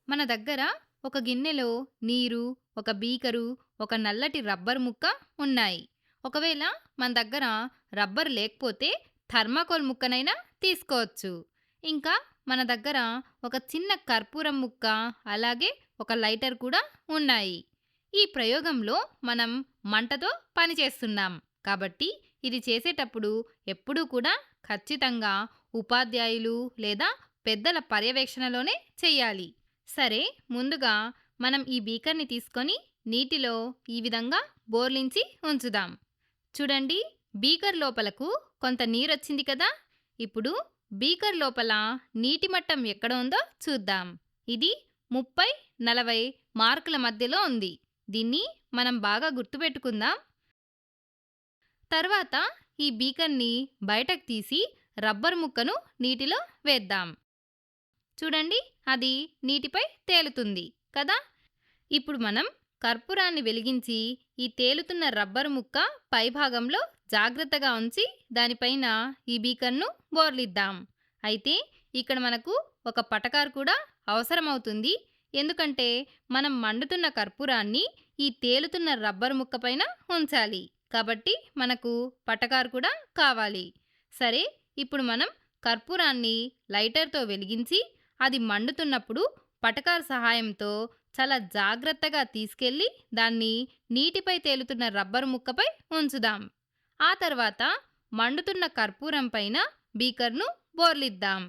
మన దగ్గర ఒక గిన్నెలో నీరు, ఒక బీకరు, ఒక నల్లటి రబ్బరు ముక్క ఉన్నాయి. ఒకవేళ మన దగ్గర రబ్బరు లేకపోతే థర్మాకోల్ ముక్కనైనా తీసుకోవచ్చు. ఇంకా మన దగ్గర ఒక చిన్న కర్పూరం ముక్క, అలాగే ఒక లైటర్ కూడా ఉన్నాయి. ఈ ప్రయోగంలో మనం మంటతో పని చేస్తున్నాం. కాబట్టి ఇది చేసేటప్పుడు ఎప్పుడూ కూడా ఖచ్చితంగా ఉపాధ్యాయులు లేదా పెద్దల పర్యవేక్షణలోనే చెయ్యాలి. సరే, ముందుగా మనం ఈ బీకర్ని తీసుకొని నీటిలో ఈ విధంగా బోర్లించి ఉంచుదాం. చూడండి, బీకర్ లోపలకు కొంత నీరొచ్చింది కదా. ఇప్పుడు బీకర్ లోపల నీటి మట్టం ఎక్కడ ఉందో చూద్దాం. ఇది 30-40 మార్కుల మధ్యలో ఉంది. దీన్ని మనం బాగా గుర్తుపెట్టుకుందాం. తర్వాత ఈ బీకర్ని బయటకు తీసి రబ్బర్ ముక్కను నీటిలో వేద్దాం. చూడండి, అది నీటిపై తేలుతుంది కదా. ఇప్పుడు మనం కర్పూరాన్ని వెలిగించి ఈ తేలుతున్న రబ్బరు ముక్క పైభాగంలో జాగ్రత్తగా ఉంచి దానిపైన ఈ బీకర్ను బోర్లిద్దాం. అయితే ఇక్కడ మనకు ఒక పటకారు కూడా అవసరమవుతుంది. ఎందుకంటే మనం మండుతున్న కర్పూరాన్ని ఈ తేలుతున్న రబ్బరు ముక్క పైన ఉంచాలి. కాబట్టి మనకు పటకారు కూడా కావాలి. సరే, ఇప్పుడు మనం కర్పూరాన్ని లైటర్తో వెలిగించి అది మండుతున్నప్పుడు పటకారు సహాయంతో చాలా జాగ్రత్తగా తీసుకెళ్ళి దాన్ని నీటిపై తేలుతున్న రబ్బరు ముక్కపై ఉంచుదాం. ఆ తర్వాత మండుతున్న కర్పూరం పైన బీకర్ను బోర్లిద్దాం.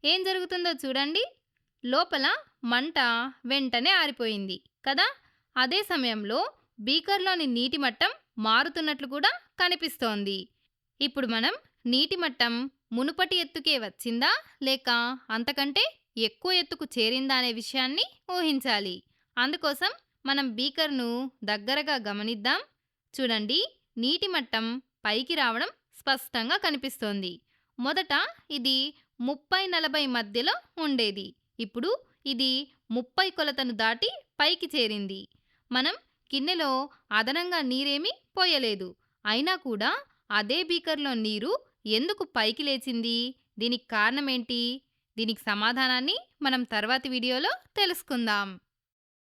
ఏం జరుగుతుందో చూడండి. లోపల మంట వెంటనే ఆరిపోయింది కదా. అదే సమయంలో బీకర్లోని నీటి మట్టం మారుతున్నట్లు కూడా కనిపిస్తోంది. ఇప్పుడు మనం నీటి మట్టం మునుపటి ఎత్తుకే వచ్చిందా లేక అంతకంటే ఎక్కువ ఎత్తుకు చేరిందా అనే విషయాన్ని ఊహించాలి. అందుకోసం మనం బీకర్ను దగ్గరగా గమనిద్దాం. చూడండి, నీటి మట్టం పైకి రావడం స్పష్టంగా కనిపిస్తోంది. మొదట ఇది 30-40 మధ్యలో ఉండేది. ఇప్పుడు ఇది 30 కొలతను దాటి పైకి చేరింది. మనం గిన్నెలో అదనంగా నీరేమీ పోయలేదు. అయినా కూడా అదే బీకర్లో నీరు ఎందుకు పైకి లేచింది? దీనికి కారణమేంటి? దీనికి సమాధానాన్ని మనం తర్వాతి వీడియోలో తెలుసుకుందాం.